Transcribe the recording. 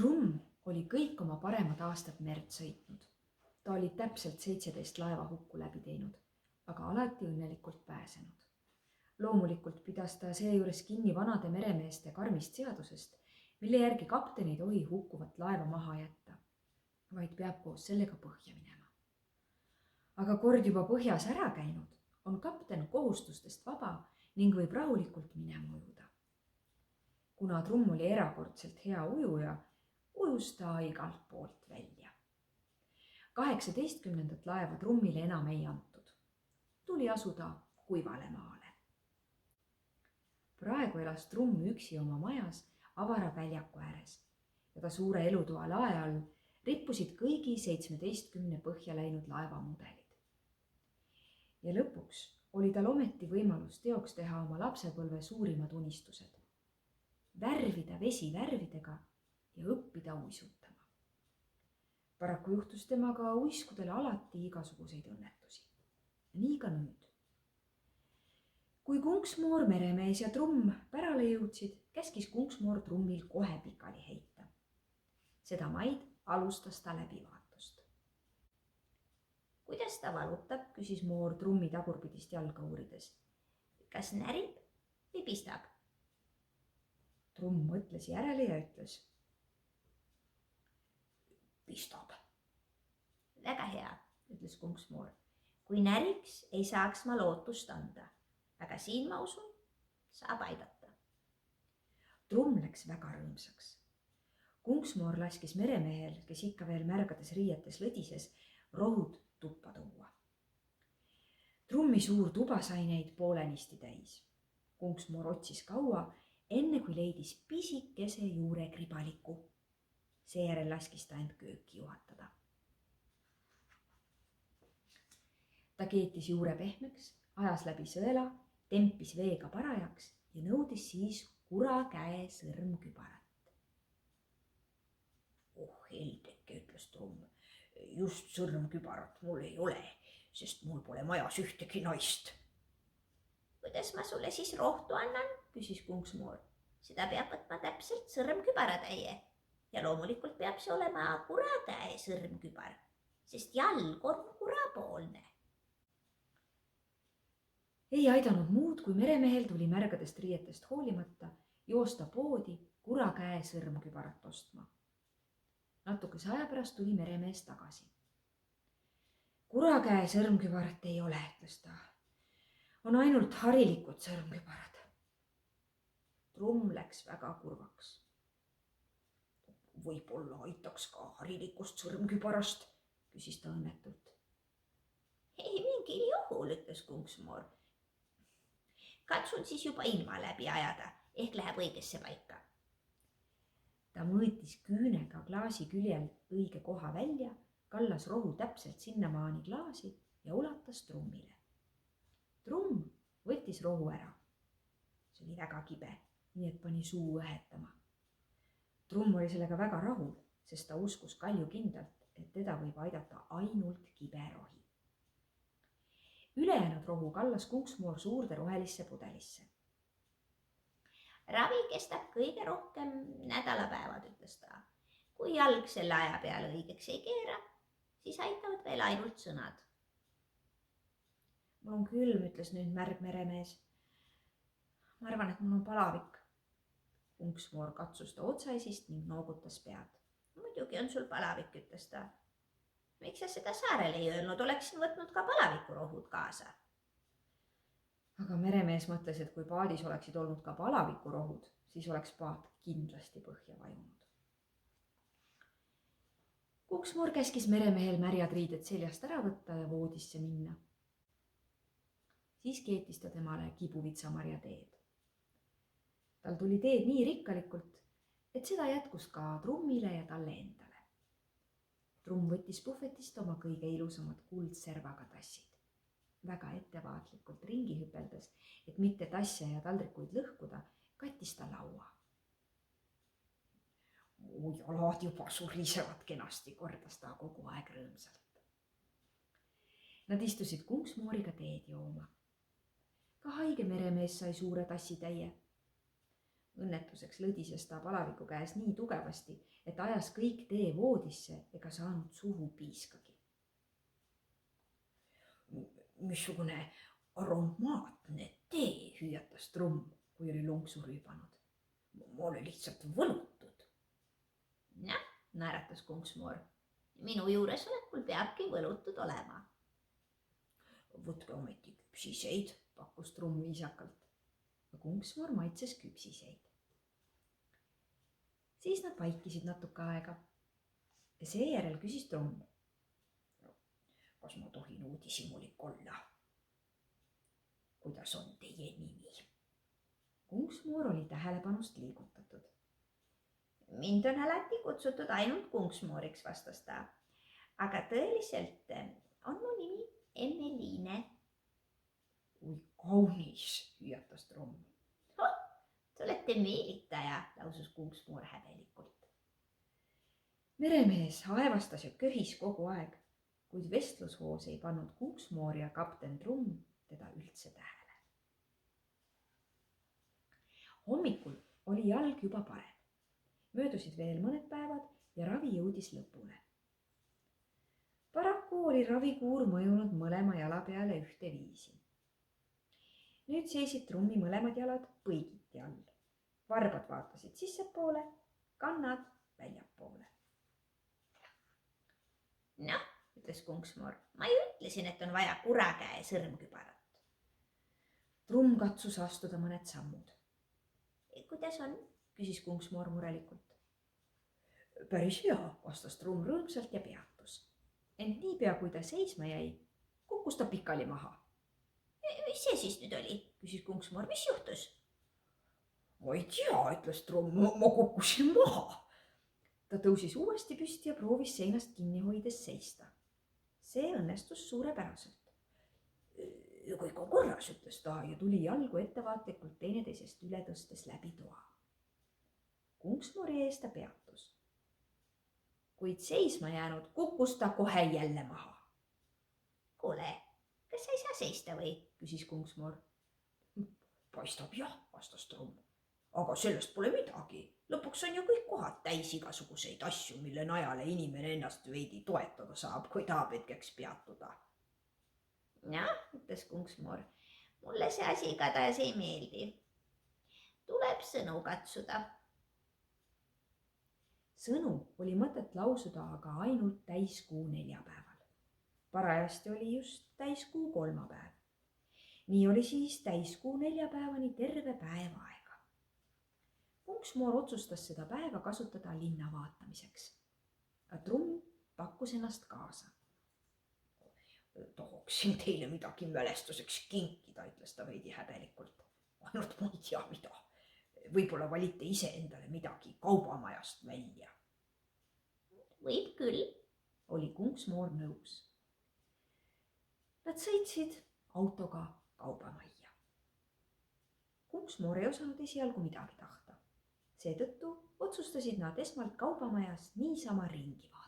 Trumm oli kõik oma paremad aastad merd sõitnud. Ta oli täpselt 17 laevahukku läbi teinud, aga alati õnnelikult pääsenud. Loomulikult pidas ta seejuures kinni vanade meremeeste karmist seadusest, mille järgi kapten ei tohi hukkuvat laeva maha jätta, vaid peab koos sellega põhja minema. Aga kord juba põhjas ära käinud, on kapten kohustustest vaba ning võib rahulikult minema ujuda. Kuna Trumm oli erakordselt hea ujuja, ujus ta igalt poolt välja. 18. laeva Trummile enam ei antud. Tuli asuda kuivale maale. Praegu elas Trumm üksi oma majas avara väljaku ääres ja ta suure elutoa lae all rippusid kõigi 17 põhja läinud laevamudelid. Ja lõpuks oli tal ometi võimalus teoks teha oma lapsepõlve suurimad unistused. Värvida vesi värvidega ja õppida uisutama. Paraku juhtus temaga uiskudele alati igasuguseid õnnetusi. Nii ka nüüd. Kui Kunksmoor, meremees ja Trumm pärale jõudsid, käskis Kunksmoor Trummil kohe pikali heita. Seda maid alustas ta läbivaatust. Kuidas ta valutab, küsis Moor Trummi tagurpidist jalga uurides. Kas närib või pistab? Trumm mõtles järele ja ütles. Pistab. Väga hea, ütles Kunksmoor. Kui näriks, ei saaks ma lootust anda. Aga siin, ma usun, saab aidata. Trumm läks väga rõõmsaks. Kunksmoor laskis meremehel, kes ikka veel märgades riietes lõdises, rohud tuppa tuua. Trummi suur tuba sai neid poolenisti täis. Kunksmoor otsis kaua, enne kui leidis pisikese juurekribaliku. Seejärel laskis ta end kööki juhatada. Ta keetis juure pehmeks, ajas läbi sõela, tempis veega parajaks ja nõudis siis kurakäe sõrmkübarat. Oh heldeke, ütles Trumm. Just sõrmkübarat mul ei ole, sest mul pole majas ühtegi naist. Kuidas ma sulle siis rohtu annan, küsis Kunksmoor. Seda peab võtma täpselt sõrmkübaratäie ja loomulikult peab see olema kurakäe sõrmkübar, sest jalg on kurapoolne. Ei aidanud muud, kui meremehel tuli märgadest riietest hoolimata joosta poodi kurakäe sõrmkübarat ostma. Natukese aja pärast tuli meremees tagasi. Kurakäe sõrmkübarat ei ole, ütles ta. On ainult harilikud sõrmkübarad. Trumm läks väga kurvaks. Võib-olla aitaks ka harilikust sõrmkübarast, küsis ta õnnetult. Ei mingil juhul, ütles Kunksmoor. Katsun siis juba ilma läbi ajada, ehk läheb õigesse paika. Ta mõõtis küünega klaasi küljel õige koha välja, kallas rohu täpselt sinnamaani klaasi ja ulatas Trummile. Trumm võttis rohu ära. See oli väga kibe, nii et pani suu õhetama. Trumm oli sellega väga rahul, sest ta uskus kaljukindlalt, et teda võib aidata ainult kibe rohi. Ülejäänud rohu kallas Kunksmoor suurde rohelisse pudelisse. Ravi kestab kõige rohkem nädalapäevad, ütles ta. Kui jalg selle aja peale õigeks ei keera, siis aitavad veel ainult sõnad. Mul on külm, ütles nüüd märg meremees. Ma arvan, et mul on palavik. Kunksmoor katsus ta otsaisist ning noogutas pead. Muidugi on sul palavik, ütles ta. Miks sa seda saarele ei öelnud, oleksin võtnud ka palavikurohud kaasa. Aga meremees mõtles, et kui paadis oleksid olnud ka palavikurohud, siis oleks paat kindlasti põhja vajunud. Kunksmoor käskis meremehel märjad riided seljast ära võtta ja voodisse minna. Siis keetis ta temale kibuvitsamarja teed. Tal tuli teed nii rikkalikult, et seda jätkus ka Trummile ja talle endale. Trumm võttis puhvetist oma kõige ilusamad kuldservaga tassid. Väga ettevaatlikult ringi hüpeldes, et mitte tasse ja taldrikuid lõhkuda, kattis ta laua. Mu jalad juba surisevad kenasti, kordas ta kogu aeg rõõmsalt. Nad istusid Kunksmooriga teed jooma. Ka haige meremees sai suure tassi täie. õnnetuseks lõdises ta palaviku käes nii tugevasti, et ajas kõik tee voodisse ega saanud suhu piiskagi. Missugune aromaatne tee, hüüatas trumm, kui oli lonksu rüübanud. Ma olen lihtsalt võlutud. Noh, naeratas kunksmoor. Minu juuresolekul peabki võlutud olema. Võtke ometi küpsiseid, pakkus trumm viisakalt. Kunksmoor maitses küpsiseid. Siis nad vaikisid natuke aega. Ja seejärel küsis trumm. Kas ma tohin uudishimulik olla? Kuidas on teie nimi? Kunksmoor oli tähelepanust liigutatud. Mind on alati kutsutud ainult kunksmooriks, vastas ta. Aga tõeliselt on mu nimi Emmeliine. Oi kaunis, hüüatas trumm. Te olete meelitaja, lausus kunksmoor häbelikult. Meremees aevastas ja köhis kogu aeg, kuid vestlushoos ei pannud kunksmoor ja kapten trumm teda üldse tähele. Hommikul oli jalg juba parem. Möödusid veel mõned päevad ja ravi jõudis lõpule. Paraku oli ravikuur mõjunud mõlema jala peale ühteviisi. Nüüd seisid trummi mõlemad jalad põigiti all. Varbad vaatasid sissepoole, kannad väljapoole. Noh, ütles kunksmoor, ma ju ütlesin, et on vaja kurakäe sõrmkübarat. Trumm katsus astuda mõned sammud. Kuidas on? Küsis kunksmoor murelikult. Päris hea, vastas trumm rõõmsalt ja peatus. Ent niipea, kui ta seisma jäi, kukkus ta pikali maha. Mis see siis nüüd oli? Küsis kunksmoor, mis juhtus? Ma ei tea, ütles trumm, ma kukkusin maha. Ta tõusis uuesti püsti ja proovis seinast kinni hoides seista. See õnnestus suurepäraselt. Kõik on korras, ütles ta ja tuli jalgu ettevaatlikult teineteisest üle tõstes läbi toa. Kunksmoori ees ta peatus. Kuid seisma jäänud kukkus ta kohe jälle maha. Kuule, kas sa ei saa seista või? Küsis kunksmoor. Paistab jah, vastas trumm. Aga sellest pole midagi. Lõpuks on ju kõik kohad täis igasuguseid asju, mille najale inimene ennast veidi toetada saab, kui tahab hetkeks peatuda. Jah, ütles kunksmoor, mulle see asi igatahes ei meeldi. Tuleb sõnu katsuda. Sõnu oli mõtet lausuda aga ainult täiskuu neljapäeval. Parajasti oli just täiskuu kolmapäev. Nii oli siis täiskuu neljapäevani terve päev aega. Kunksmoor otsustas seda päeva kasutada linna vaatamiseks. Trumm pakkus ennast kaasa. Tahaksin teile midagi mälestuseks kinkida, ütles ta veidi häbelikult. Ainult ma ei tea mida. Võib-olla valite ise endale midagi kaubamajast välja. Võib küll, oli kunksmoor nõus. Nad sõitsid autoga kaubamajja. Kunksmoor ei osanud esialgu midagi tahta. Seetõttu otsustasid nad esmalt kaubamajas niisama ringi vaadata.